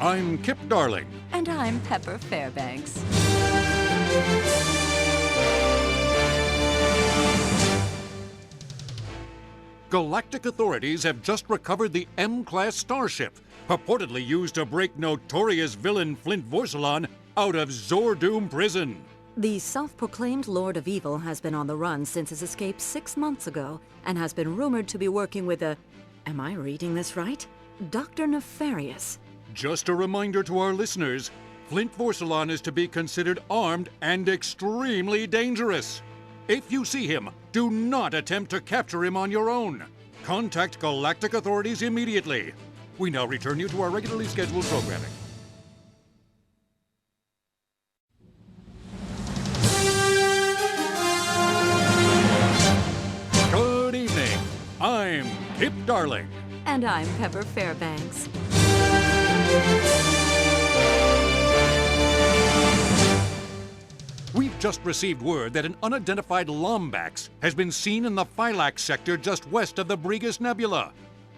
I'm Kip Darling. And I'm Pepper Fairbanks. Galactic authorities have just recovered the M-class starship, purportedly used to break notorious villain Flint Vorselon out of Zordoom prison. The self-proclaimed Lord of Evil has been on the run since his escape 6 months ago and has been rumored to be working with am I reading this right? Dr. Nefarious. Just a reminder to our listeners, Flint Vorselon is to be considered armed and extremely dangerous. If you see him, do not attempt to capture him on your own. Contact galactic authorities immediately. We now return you to our regularly scheduled programming. Good evening. I'm Kip Darling. And I'm Pepper Fairbanks. We've just received word that an unidentified Lombax has been seen in the Phylax sector just west of the Brigus Nebula.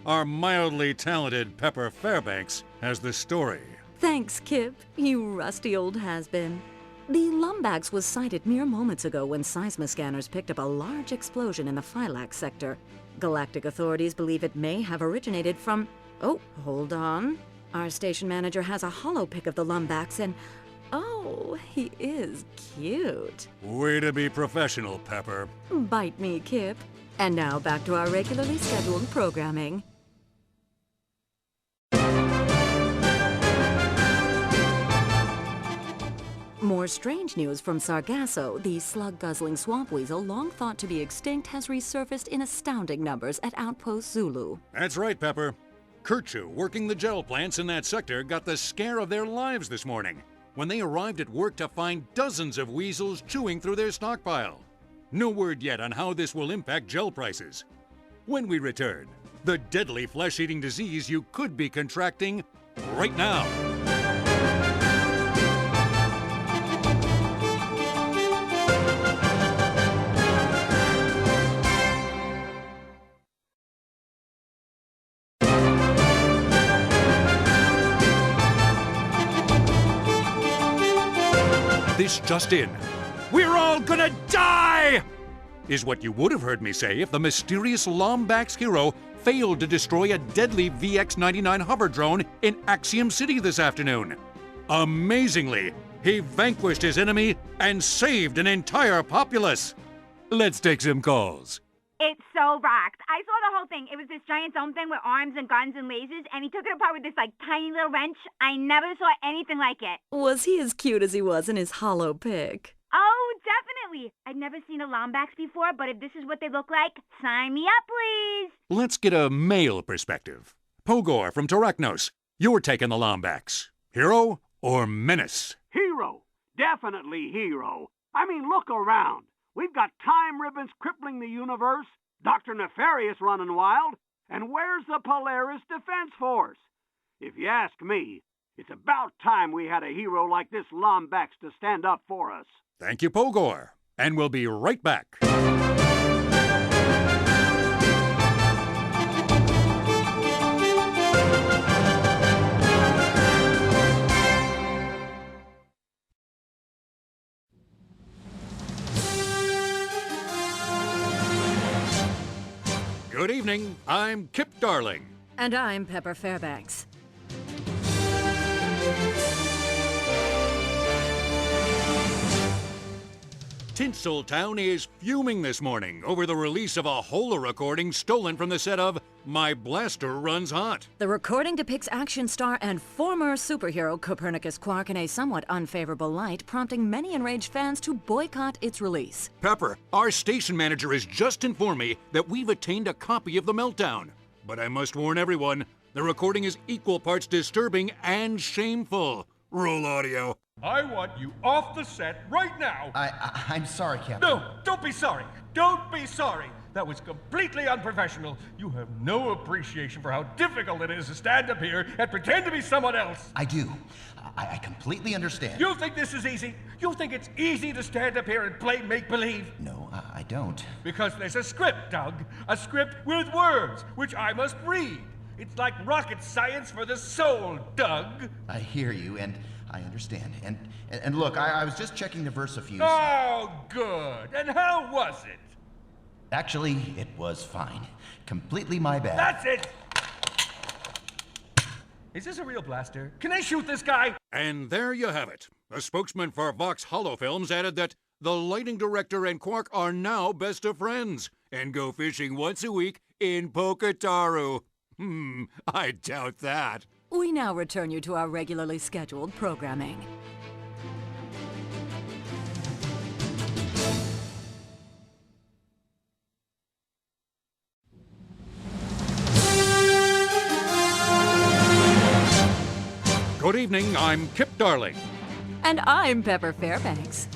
Our mildly talented Pepper Fairbanks has the story. Thanks, Kip, you rusty old has-been. The Lombax was sighted mere moments ago when seismoscanners picked up a large explosion in the Phylax sector. Galactic authorities believe it may have originated from... Oh, hold on. Our station manager has a holopic of the Lombax and... Oh, he is cute. Way to be professional, Pepper. Bite me, Kip. And now back to our regularly scheduled programming. More strange news from Sargasso. The slug-guzzling swamp weasel, long thought to be extinct, has resurfaced in astounding numbers at Outpost Zulu. That's right, Pepper. Kirchu, working the gel plants in that sector, got the scare of their lives this morning when they arrived at work to find dozens of weasels chewing through their stockpile. No word yet on how this will impact gel prices. When we return, the deadly flesh-eating disease you could be contracting right now. This just in. We're all gonna die! Is what you would have heard me say if the mysterious Lombax hero failed to destroy a deadly VX-99 hover drone in Axiom City this afternoon. Amazingly, he vanquished his enemy and saved an entire populace. Let's take some calls. It's so rocked. I saw the whole thing. It was this giant dome thing with arms and guns and lasers, and he took it apart with this, tiny little wrench. I never saw anything like it. Was he as cute as he was in his holopic? Oh, definitely. I'd never seen a Lombax before, but if this is what they look like, sign me up, please. Let's get a male perspective. Pogor from Taraknos, you're taking the Lombax. Hero or menace? Hero. Definitely hero. I mean, look around. We've got time ribbons crippling the universe, Dr. Nefarious running wild, and where's the Polaris Defense Force? If you ask me, it's about time we had a hero like this Lombax to stand up for us. Thank you, Pogor. And we'll be right back. Good evening. I'm Kip Darling. And I'm Pepper Fairbanks. Tinseltown is fuming this morning over the release of a Hola recording stolen from the set of My Blaster Runs Hot. The recording depicts action star and former superhero Copernicus Quark in a somewhat unfavorable light, prompting many enraged fans to boycott its release. Pepper, our station manager has just informed me that we've attained a copy of The Meltdown. But I must warn everyone, the recording is equal parts disturbing and shameful. Roll audio. I want you off the set right now. I'm sorry, Captain. No, don't be sorry. Don't be sorry. That was completely unprofessional. You have no appreciation for how difficult it is to stand up here and pretend to be someone else. I do. I completely understand. You think this is easy? You think it's easy to stand up here and play make-believe? No, I don't. Because there's a script, Doug. A script with words, which I must read. It's like rocket science for the soul, Doug. I hear you, and I understand. And look, I was just checking the VersaFuse. Oh, good. And how was it? Actually, it was fine. Completely my bad. That's it! Is this a real blaster? Can I shoot this guy? And there you have it. A spokesman for Vox Holofilms added that the lighting director and Quark are now best of friends and go fishing once a week in Pocataru. I doubt that. We now return you to our regularly scheduled programming. Good evening, I'm Kip Darling. And I'm Pepper Fairbanks.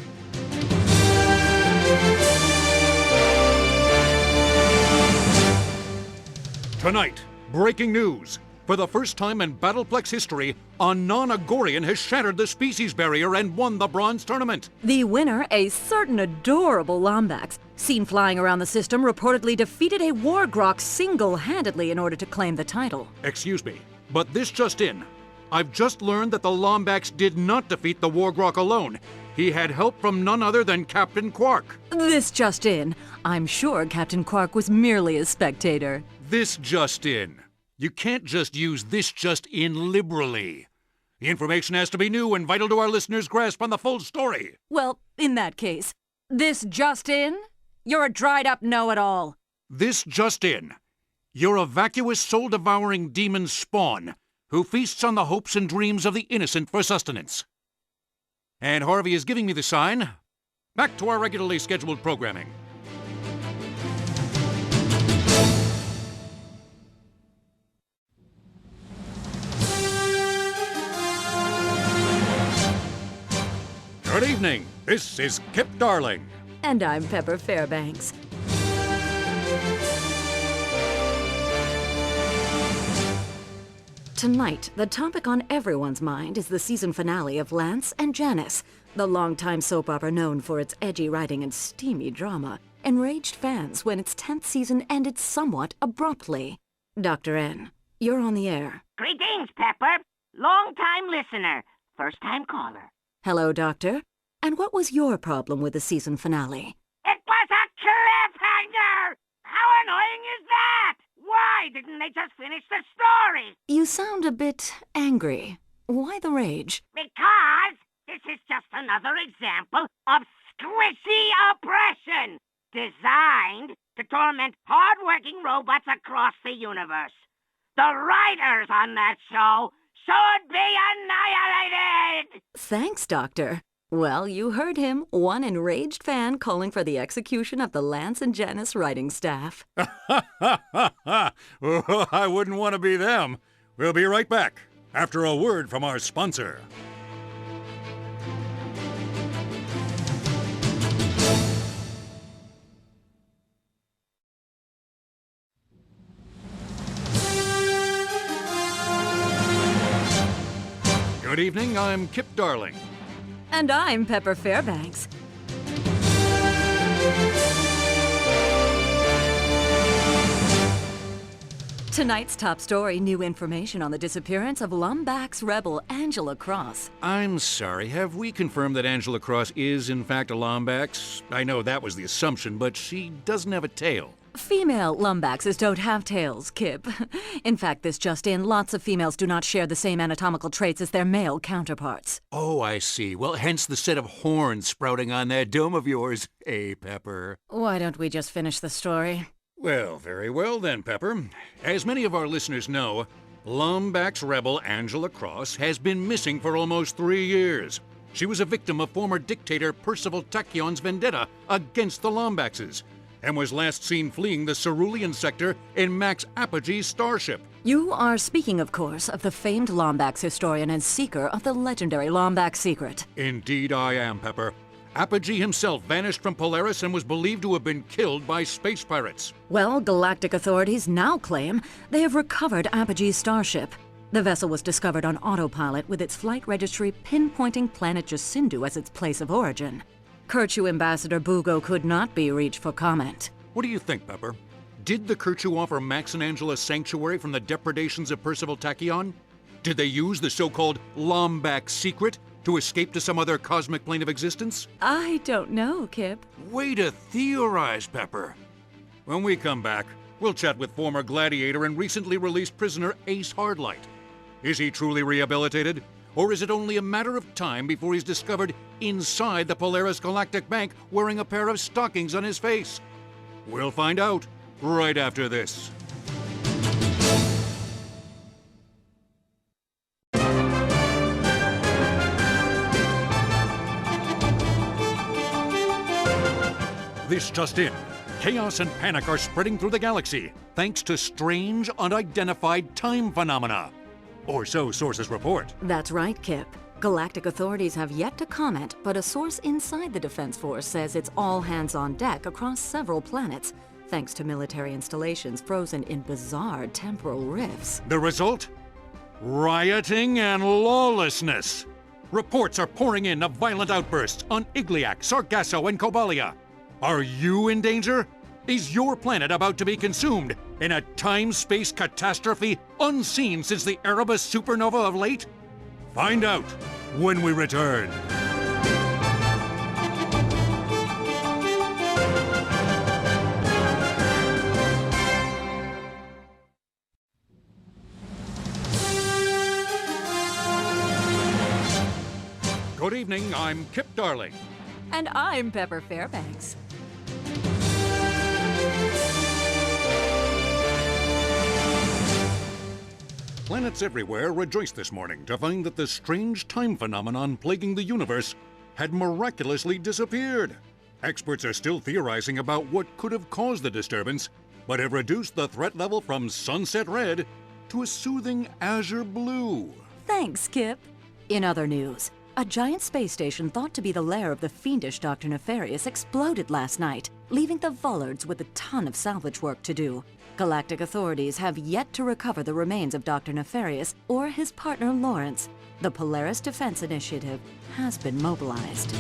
Tonight, breaking news. For the first time in Battleplex history, a non-Agorian has shattered the species barrier and won the bronze tournament. The winner, a certain adorable Lombax, seen flying around the system, reportedly defeated a Wargrok single-handedly in order to claim the title. Excuse me, but this just in. I've just learned that the Lombax did not defeat the Wargrok alone. He had help from none other than Captain Quark. This just in. I'm sure Captain Quark was merely a spectator. This just in. You can't just use this just in liberally. The information has to be new and vital to our listeners' grasp on the full story. Well, in that case, this just in? You're a dried-up know-it-all. This just in. You're a vacuous, soul-devouring demon spawn who feasts on the hopes and dreams of the innocent for sustenance. And Harvey is giving me the sign. Back to our regularly scheduled programming. Good evening. This is Kip Darling. And I'm Pepper Fairbanks. Tonight, the topic on everyone's mind is the season finale of Lance and Janice, the longtime soap opera known for its edgy writing and steamy drama, enraged fans when its 10th season ended somewhat abruptly. Dr. N, you're on the air. Greetings, Pepper. Long-time listener, first-time caller. Hello, Doctor. And what was your problem with the season finale? It was a cliffhanger! How annoying is that? Why didn't they just finish the story? You sound a bit angry. Why the rage? Because this is just another example of squishy oppression, designed to torment hard-working robots across the universe. The writers on that show should be annihilated! Thanks, Doctor. Well, you heard him. One enraged fan calling for the execution of the Lance and Janice writing staff. I wouldn't want to be them. We'll be right back after a word from our sponsor. Good evening, I'm Kip Darling. And I'm Pepper Fairbanks. Tonight's top story, new information on the disappearance of Lombax rebel Angela Cross. I'm sorry, have we confirmed that Angela Cross is in fact a Lombax? I know that was the assumption, but she doesn't have a tail. Female Lombaxes don't have tails, Kip. In fact, this just in, lots of females do not share the same anatomical traits as their male counterparts. Oh, I see. Well, hence the set of horns sprouting on that dome of yours, Pepper. Why don't we just finish the story? Well, very well then, Pepper. As many of our listeners know, Lombax rebel Angela Cross has been missing for almost 3 years. She was a victim of former dictator Percival Tachyon's vendetta against the Lombaxes, and was last seen fleeing the Cerulean sector in Max Apogee's starship. You are speaking, of course, of the famed Lombax historian and seeker of the legendary Lombax secret. Indeed I am, Pepper. Apogee himself vanished from Polaris and was believed to have been killed by space pirates. Well, galactic authorities now claim they have recovered Apogee's starship. The vessel was discovered on autopilot with its flight registry pinpointing planet Jacindu as its place of origin. Kerchu Ambassador Bugo could not be reached for comment. What do you think, Pepper? Did the Kirchu offer Max and Angela sanctuary from the depredations of Percival Tachyon? Did they use the so-called Lombax secret to escape to some other cosmic plane of existence? I don't know, Kip. Way to theorize, Pepper. When we come back, we'll chat with former gladiator and recently released prisoner Ace Hardlight. Is he truly rehabilitated? Or is it only a matter of time before he's discovered inside the Polaris Galactic Bank wearing a pair of stockings on his face? We'll find out right after this. This just in. Chaos and panic are spreading through the galaxy thanks to strange, unidentified time phenomena. Or so sources report. That's right, Kip. Galactic authorities have yet to comment, but a source inside the Defense Force says it's all hands on deck across several planets, thanks to military installations frozen in bizarre temporal rifts. The result? Rioting and lawlessness. Reports are pouring in of violent outbursts on Igliak, Sargasso, and Cobalia. Are you in danger? Is your planet about to be consumed in a time-space catastrophe unseen since the Erebus supernova of late? Find out when we return. Good evening, I'm Kip Darling. And I'm Pepper Fairbanks. Planets everywhere rejoiced this morning to find that the strange time phenomenon plaguing the universe had miraculously disappeared. Experts are still theorizing about what could have caused the disturbance, but have reduced the threat level from sunset red to a soothing azure blue. Thanks, Kip. In other news, a giant space station thought to be the lair of the fiendish Dr. Nefarious exploded last night, leaving the Vullards with a ton of salvage work to do. Galactic authorities have yet to recover the remains of Dr. Nefarious or his partner Lawrence. The Polaris Defense Initiative has been mobilized.